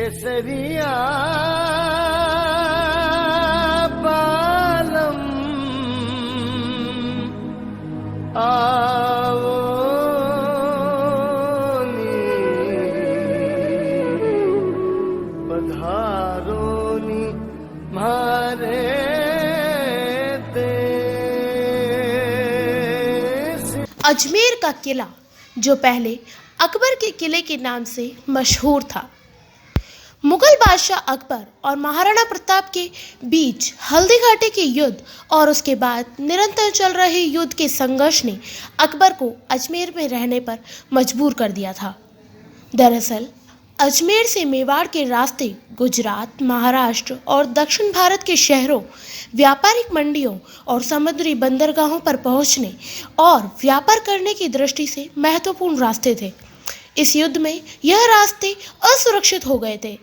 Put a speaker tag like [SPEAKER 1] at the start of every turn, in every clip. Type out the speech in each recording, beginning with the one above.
[SPEAKER 1] केसरिया पालम आओ नी पधारो नी मारे
[SPEAKER 2] अजमेर का किला जो पहले अकबर के किले के नाम से मशहूर था। मुगल बादशाह अकबर और महाराणा प्रताप के बीच हल्दी घाटी के युद्ध और उसके बाद निरंतर चल रहे युद्ध के संघर्ष ने अकबर को अजमेर में रहने पर मजबूर कर दिया था। दरअसल अजमेर से मेवाड़ के रास्ते गुजरात, महाराष्ट्र और दक्षिण भारत के शहरों, व्यापारिक मंडियों और समुद्री बंदरगाहों पर पहुंचने और व्यापार करने की दृष्टि से महत्वपूर्ण रास्ते थे। इस युद्ध में यह रास्ते असुरक्षित हो गए थे।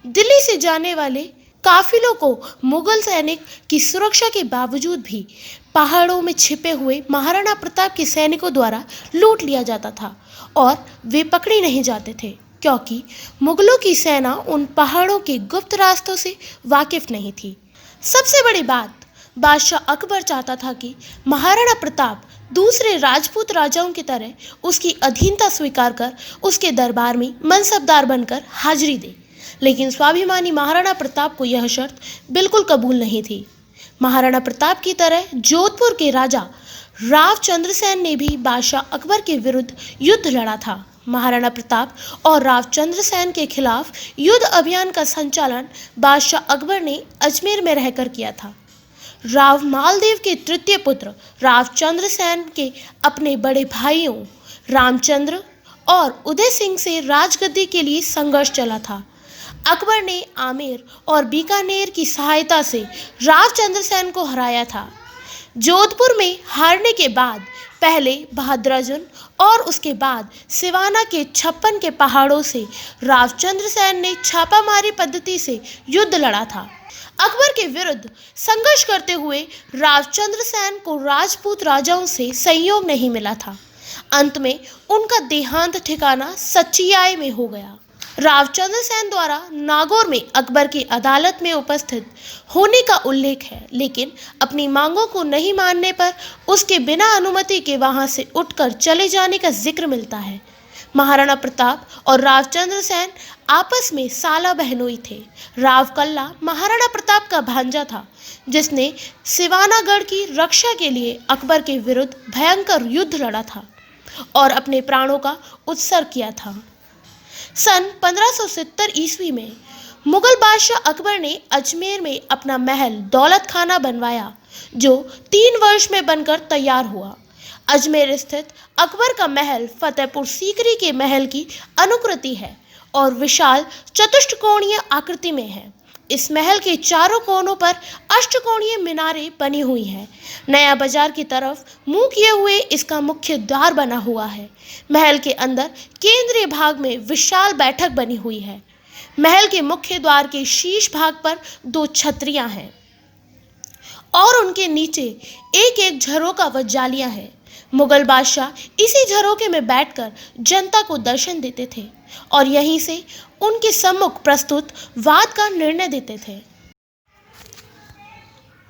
[SPEAKER 2] दिल्ली से जाने वाले काफिलों को मुगल सैनिक की सुरक्षा के बावजूद भी पहाड़ों में छिपे हुए महाराणा प्रताप के सैनिकों द्वारा लूट लिया जाता था और वे पकड़े नहीं जाते थे, क्योंकि मुगलों की सेना उन पहाड़ों के गुप्त रास्तों से वाकिफ नहीं थी। सबसे बड़ी बात, बादशाह अकबर चाहता था कि महाराणा प्रताप दूसरे राजपूत राजाओं की तरह उसकी अधीनता स्वीकार कर उसके दरबार में मनसबदार बनकर हाजिरी दे, लेकिन स्वाभिमानी महाराणा प्रताप को यह शर्त बिल्कुल कबूल नहीं थी। महाराणा प्रताप की तरह जोधपुर के राजा राव चंद्रसेन ने भी बादशाह अकबर के विरुद्ध युद्ध लड़ा था। महाराणा प्रताप और राव चंद्रसेन के खिलाफ युद्ध अभियान का संचालन बादशाह अकबर ने अजमेर में रहकर किया था। राव मालदेव के तृतीय पुत्र राव चंद्रसेन के अपने बड़े भाइयों रामचंद्र और उदय सिंह से राजगद्दी के लिए संघर्ष चला था। अकबर ने आमेर और बीकानेर की सहायता से राव चंद्रसेन को हराया था। जोधपुर में हारने के बाद पहले बहादुराजुन और उसके बाद सिवाना के 56 के पहाड़ों से राव चंद्रसेन ने छापामारी पद्धति से युद्ध लड़ा था। अकबर के विरुद्ध संघर्ष करते हुए राव चंद्रसेन को राजपूत राजाओं से सहयोग नहीं मिला था। अंत में उनका देहांत ठिकाना सचियाय में हो गया। राव चंद्रसेन द्वारा नागौर में अकबर की अदालत में उपस्थित होने का उल्लेख है, लेकिन अपनी मांगों को नहीं मानने पर उसके बिना अनुमति के वहां से उठकर चले जाने का जिक्र मिलता है। महाराणा प्रताप और राव चंद्रसेन आपस में साला बहनोई थे। राव कल्ला महाराणा प्रताप का भांजा था, जिसने सिवानागढ़ की रक्षा के लिए अकबर के विरुद्ध भयंकर युद्ध लड़ा था और अपने प्राणों का उत्सर्ग किया था। सन 1570 ईस्वी में मुगल बादशाह अकबर ने अजमेर में अपना महल दौलत खाना बनवाया, जो 3 वर्ष में बनकर तैयार हुआ। अजमेर स्थित अकबर का महल फतेहपुर सीकरी के महल की अनुकृति है और विशाल चतुष्कोणीय आकृति में है। इस महल के चारों कोनों पर अष्टकोणीय मीनारें बनी हुई हैं। नया बाजार की तरफ मुंह किए हुए इसका मुख्य द्वार बना हुआ है। महल के अंदर केंद्रीय भाग में विशाल बैठक बनी हुई है। महल के मुख्य द्वार के शीर्ष भाग पर 2 छतरियां हैं और उनके नीचे एक एक झरोका व जालियां हैं। मुगल बादशाह इसी झरोके में बैठकर जनता को दर्शन देते थे और यहीं से उनके सम्मुख प्रस्तुत वाद का निर्णय देते थे।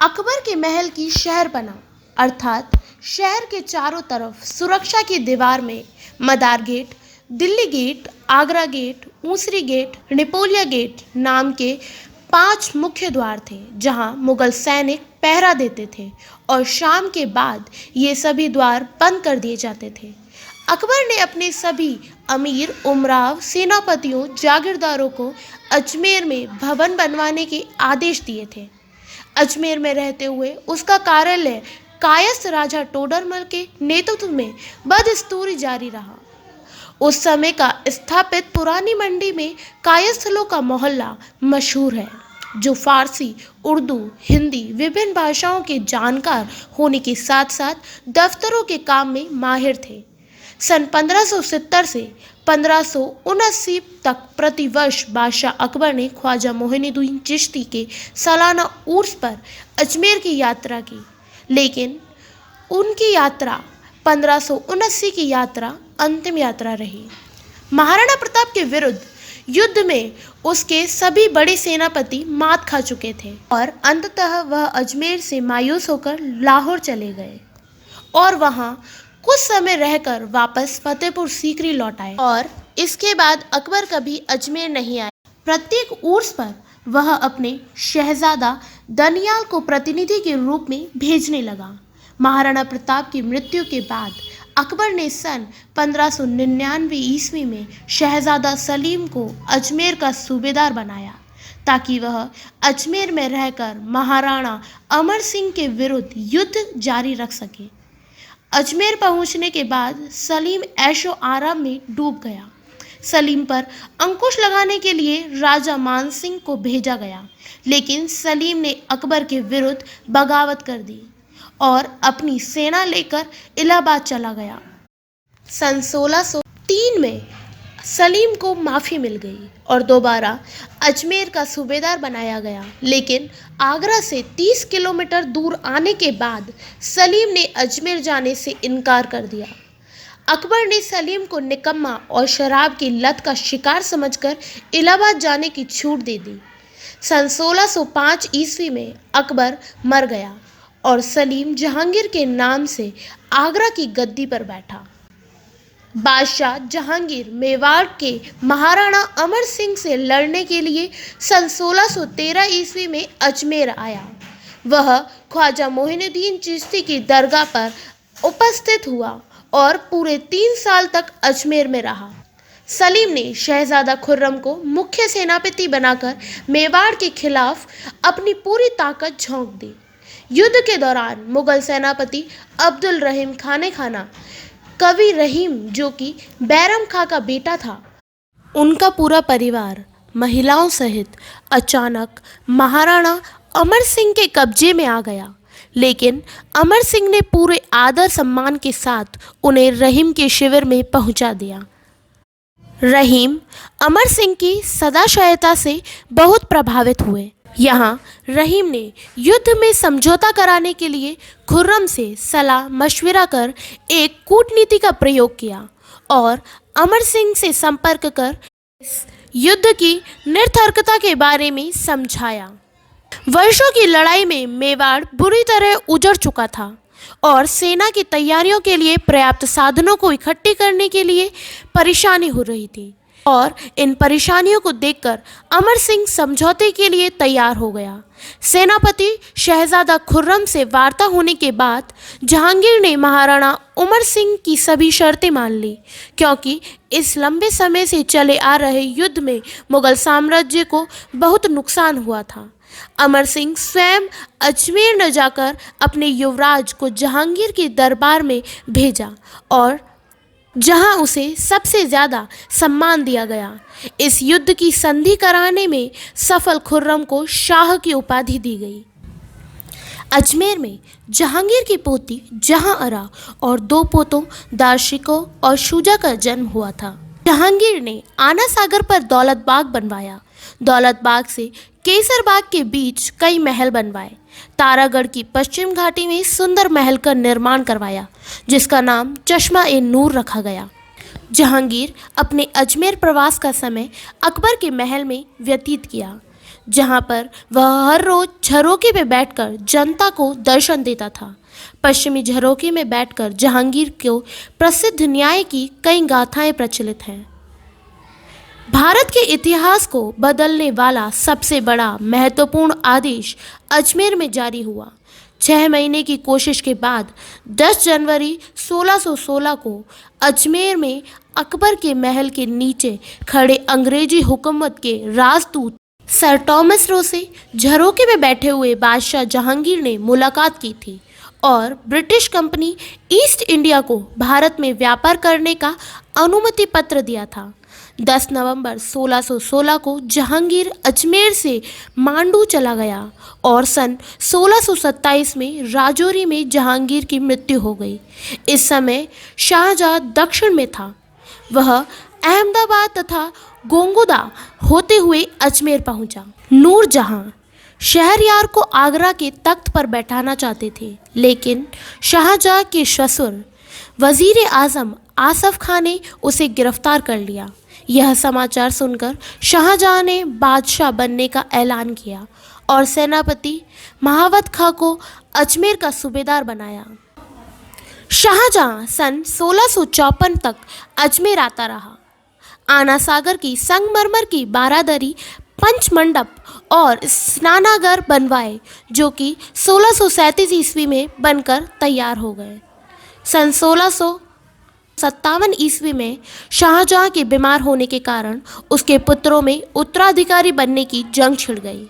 [SPEAKER 2] अकबर के महल की शहरपना अर्थात शहर के चारों तरफ सुरक्षा की दीवार में Madar gate, Delhi gate, Agra gate, Usri gate, Nipolia gate नाम के 5 मुख्य द्वार थे, जहां मुगल सैनिक पहरा देते थे और शाम के बाद ये सभी द्वार बंद कर दिए जाते थे। अकबर ने अपने सभी अमीर, उमराव, सेनापतियों, जागीरदारों को अजमेर में भवन बनवाने के आदेश दिए थे। अजमेर में रहते हुए उसका कार्यालय कायस्थ राजा टोडरमल के नेतृत्व में बदस्तूरी जारी रहा। उस समय का स्थापित पुरानी मंडी में कायस्थलों का मोहल्ला मशहूर है, जो फारसी, उर्दू, हिंदी विभिन्न भाषाओं के जानकार होने के साथ साथ दफ्तरों के काम में माहिर थे। सन 1570 से 1579 तक प्रतिवर्ष बादशाह अकबर ने ख्वाजा मोइनुद्दीन चिश्ती के सालाना उर्स पर अजमेर की यात्रा की, लेकिन उनकी यात्रा 1579 की यात्रा अंतिम यात्रा रही। महाराणा प्रताप के विरुद्ध युद्ध में उसके सभी बड़े सेनापति मात खा चुके थे और अंततः वह अजमेर से मायूस होकर लाहौर चले गए और वहां कुछ समय रहकर वापस फतेहपुर सीकरी लौट आए और इसके बाद अकबर कभी अजमेर नहीं आए। प्रत्येक उर्स पर वह अपने शहजादा दनियाल को प्रतिनिधि के रूप में भेजने लगा। महाराणा प्रताप की मृत्यु के बाद अकबर ने सन 1599 ईस्वी में शहजादा सलीम को अजमेर का सूबेदार बनाया ताकि वह अजमेर में रहकर महाराणा अमर सिंह के विरुद्ध युद्ध जारी रख सके। अजमेर पहुंचने के बाद सलीम ऐशो आराम में डूब गया। सलीम पर अंकुश लगाने के लिए राजा मान सिंह को भेजा गया, लेकिन सलीम ने अकबर के विरुद्ध बगावत कर दी और अपनी सेना लेकर इलाहाबाद चला गया। सन 1603 में सलीम को माफ़ी मिल गई और दोबारा अजमेर का सूबेदार बनाया गया, लेकिन आगरा से 30 किलोमीटर दूर आने के बाद सलीम ने अजमेर जाने से इनकार कर दिया। अकबर ने सलीम को निकम्मा और शराब की लत का शिकार समझकर इलाहाबाद जाने की छूट दे दी। सन 1605 ईस्वी में अकबर मर गया और सलीम जहांगीर के नाम से आगरा की गद्दी पर बैठा। बादशाह जहांगीर मेवाड़ के महाराणा अमर सिंह से लड़ने के लिए सन 1613 ईस्वी में अजमेर आया। वह ख्वाजा मोइनुद्दीन चिश्ती की दरगाह पर उपस्थित हुआ और पूरे 3 साल तक अजमेर में रहा। सलीम ने शहजादा खुर्रम को मुख्य सेनापति बनाकर मेवाड़ के खिलाफ अपनी पूरी ताकत झोंक दी। युद्ध के दौरान मुगल सेनापति अब्दुल रहीम खाने खाना कवि रहीम, जो कि बैरम खां का बेटा था, उनका पूरा परिवार महिलाओं सहित अचानक महाराणा अमर सिंह के कब्जे में आ गया, लेकिन अमर सिंह ने पूरे आदर सम्मान के साथ उन्हें रहीम के शिविर में पहुंचा दिया। रहीम अमर सिंह की सदाशयता से बहुत प्रभावित हुए। यहाँ रहीम ने युद्ध में समझौता कराने के लिए खुर्रम से सलाह मशविरा कर एक कूटनीति का प्रयोग किया और अमर सिंह से संपर्क कर इस युद्ध की निरर्थकता के बारे में समझाया। वर्षों की लड़ाई में मेवाड़ बुरी तरह उजड़ चुका था और सेना की तैयारियों के लिए पर्याप्त साधनों को इकट्ठे करने के लिए परेशानी हो रही थी और इन परेशानियों को देखकर अमर सिंह समझौते के लिए तैयार हो गया। सेनापति शहजादा खुर्रम से वार्ता होने के बाद जहांगीर ने महाराणा उमर सिंह की सभी शर्तें मान ली, क्योंकि इस लंबे समय से चले आ रहे युद्ध में मुगल साम्राज्य को बहुत नुकसान हुआ था। अमर सिंह स्वयं अजमेर न जाकर अपने युवराज को जहांगीर के दरबार में भेजा और जहां उसे सबसे ज़्यादा सम्मान दिया गया। इस युद्ध की संधि कराने में सफल खुर्रम को शाह की उपाधि दी गई। अजमेर में जहांगीर की पोती जहांआरा और 2 पोतों दाशिको और शुजा का जन्म हुआ था। जहांगीर ने आना सागर पर दौलत बाग बनवाया। दौलत बाग से केसर बाग के बीच कई महल बनवाए। तारागढ़ की पश्चिम घाटी में सुंदर महल का निर्माण करवाया, जिसका नाम चश्मा ए नूर रखा गया। जहांगीर अपने अजमेर प्रवास का समय अकबर के महल में व्यतीत किया, जहां पर वह हर रोज झरोके में बैठकर जनता को दर्शन देता था। पश्चिमी झरोके में बैठकर जहांगीर को प्रसिद्ध न्याय की कई गाथाएं प्रचलित हैं। भारत के इतिहास को बदलने वाला सबसे बड़ा महत्वपूर्ण आदेश अजमेर में जारी हुआ। 6 महीने की कोशिश के बाद 10 जनवरी 1616 को अजमेर में अकबर के महल के नीचे खड़े अंग्रेजी हुकूमत के राजदूत सर टॉमस रो से झरोके में बैठे हुए बादशाह जहांगीर ने मुलाकात की थी और ब्रिटिश कंपनी ईस्ट इंडिया को भारत में व्यापार करने का अनुमति पत्र दिया था। 10 नवंबर 1616 को जहांगीर अजमेर से मांडू चला गया और सन 1627 में राजौरी में जहांगीर की मृत्यु हो गई। इस समय शाहजहां दक्षिण में था। वह अहमदाबाद तथा गोंगुदा होते हुए अजमेर पहुंचा। नूरजहां शहरयार को आगरा के तख्त पर बैठाना चाहते थे, लेकिन शाहजहां के ससुर वजीर आजम आसफ खान ने उसे गिरफ्तार कर लिया। यह समाचार सुनकर शाहजहां ने बादशाह बनने का ऐलान किया और सेनापति महावत खां को अजमेर का सूबेदार बनाया। शाहजहां सन 1654 तक अजमेर आता रहा। आना सागर की संगमरमर की बारादरी, पंचमंडप और स्नानागार बनवाए, जो कि 1637 ईस्वी में बनकर तैयार हो गए। सन 1657 ईस्वी में शाहजहां के बीमार होने के कारण उसके पुत्रों में उत्तराधिकारी बनने की जंग छिड़ गई।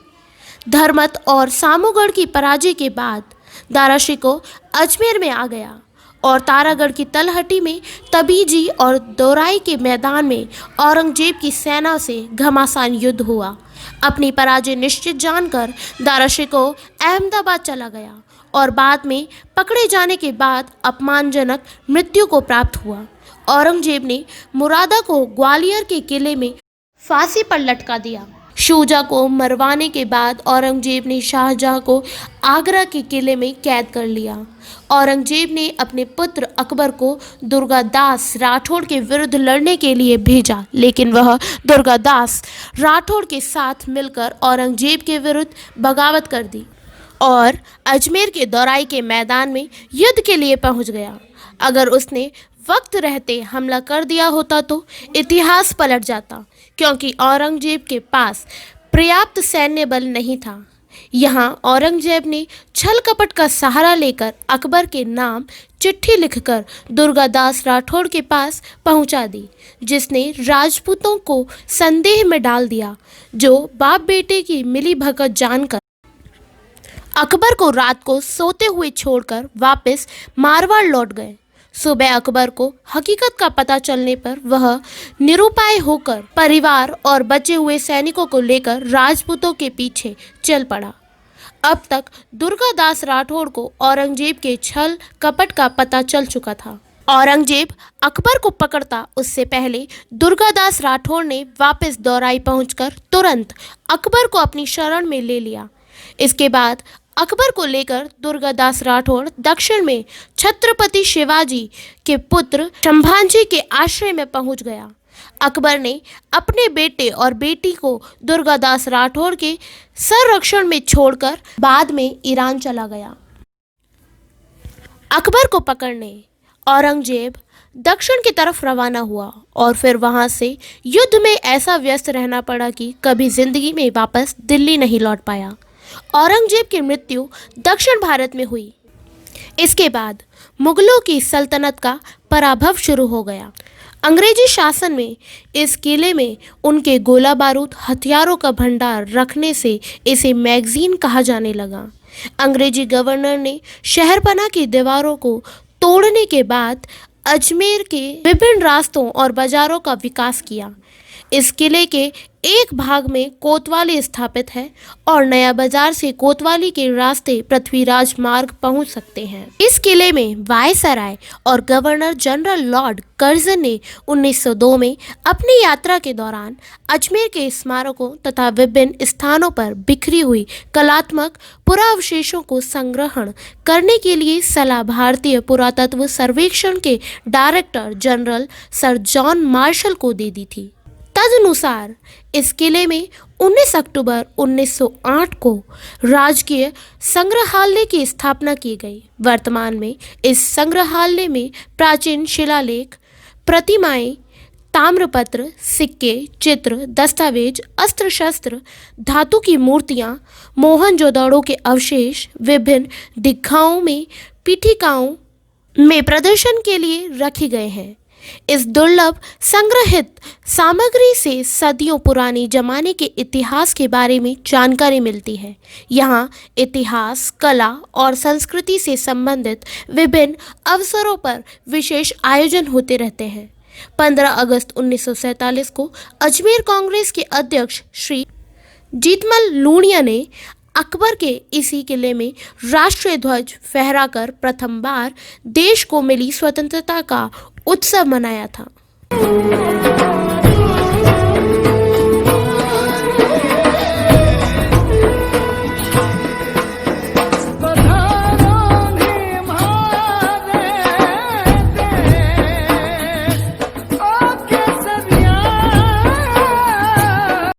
[SPEAKER 2] धर्मत और सामूगढ़ की पराजय के बाद दारा शिकोह अजमेर में आ गया और तारागढ़ की तलहटी में तबीजी और दोराई के मैदान में औरंगजेब की सेना से घमासान युद्ध हुआ। अपनी पराजय निश्चित जानकर दारा शिकोह अहमदाबाद चला गया और बाद में पकड़े जाने के बाद अपमानजनक मृत्यु को प्राप्त हुआ। औरंगजेब ने मुरादा को ग्वालियर के किले में फांसी पर लटका दिया। शुजा को मरवाने के बाद औरंगजेब ने शाहजहां को आगरा के किले में कैद कर लिया। औरंगजेब ने अपने पुत्र अकबर को दुर्गादास राठौड़ के विरुद्ध लड़ने के लिए भेजा, लेकिन वह दुर्गादास राठौड़ के साथ मिलकर औरंगजेब के विरुद्ध बगावत कर दी और अजमेर के दौराई के मैदान में युद्ध के लिए पहुंच गया। अगर उसने वक्त रहते हमला कर दिया होता तो इतिहास पलट जाता, क्योंकि औरंगजेब के पास पर्याप्त सैन्य बल नहीं था। यहाँ औरंगजेब ने छल कपट का सहारा लेकर अकबर के नाम चिट्ठी लिखकर दुर्गादास राठौड़ के पास पहुंचा दी, जिसने राजपूतों को संदेह में डाल दिया, जो बाप बेटे की मिली भगत जानकर अकबर को रात को सोते हुए छोड़कर वापस मारवाड़ लौट गए। सुबह अकबर को हकीकत का पता चलने पर वह निरुपाय होकर परिवार और बचे हुए सैनिकों को लेकर राजपूतों के पीछे चल पड़ा। अब तक दुर्गादास राठौड़ को औरंगजेब के छल कपट का पता चल चुका था। औरंगजेब अकबर को पकड़ता उससे पहले दुर्गादास राठौड़ ने वापस दौराई पहुंचकर तुरंत अकबर को अपनी शरण में ले लिया। इसके बाद अकबर को लेकर दुर्गादास राठौड़ दक्षिण में छत्रपति शिवाजी के पुत्र संभाजी के आश्रय में पहुंच गया। अकबर ने अपने बेटे और बेटी को दुर्गादास राठौड़ के संरक्षण में छोड़कर बाद में ईरान चला गया। अकबर को पकड़ने औरंगजेब दक्षिण की तरफ रवाना हुआ और फिर वहां से युद्ध में ऐसा व्यस्त रहना पड़ा कि कभी जिंदगी में वापस दिल्ली नहीं लौट पाया। औरंगजेब की मृत्यु दक्षिण भारत में हुई। इसके बाद मुगलों की सल्तनत का पराभव शुरू हो गया। अंग्रेजी शासन में इस किले में उनके गोला बारूद हथियारों का भंडार रखने से इसे मैगजीन कहा जाने लगा। अंग्रेजी गवर्नर ने शहरपनाह की दीवारों को तोड़ने के बाद अजमेर के विभिन्न रास्तों और बाजारों का विकास किया। इस किले के एक भाग में कोतवाली स्थापित है और नया बाजार से कोतवाली के रास्ते पृथ्वीराज मार्ग पहुंच सकते हैं। इस किले में वायसराय और गवर्नर जनरल लॉर्ड कर्जन ने 1902 में अपनी यात्रा के दौरान अजमेर के स्मारकों तथा विभिन्न स्थानों पर बिखरी हुई कलात्मक पुरावशेषों को संग्रहण करने के लिए सलाह भारतीय पुरातत्व सर्वेक्षण के director general sir John Marshall को दे दी थी। तदनुसार इस किले में 19 अक्टूबर 1908 को राजकीय संग्रहालय की स्थापना की गई। वर्तमान में इस संग्रहालय में प्राचीन शिलालेख, प्रतिमाएं, ताम्रपत्र, सिक्के, चित्र, दस्तावेज, अस्त्र शस्त्र, धातु की मूर्तियां, मोहनजोदड़ो के अवशेष विभिन्न दिखाओं में पीठिकाओं में प्रदर्शन के लिए रखे गए हैं। इस दुर्लभ संग्रहित सामग्री से सदियों पुराने जमाने के इतिहास के बारे में जानकारी मिलती है। यहाँ इतिहास, कला और संस्कृति से संबंधित विभिन्न अवसरों पर विशेष आयोजन होते रहते हैं। 15 अगस्त 1947 को अजमेर कांग्रेस के अध्यक्ष श्री जीतमल लूणिया ने अकबर के इसी किले में राष्ट्रीय ध्वज फहराकर प्रथम बार देश को मिली स्वतंत्रता का उत्सव मनाया था।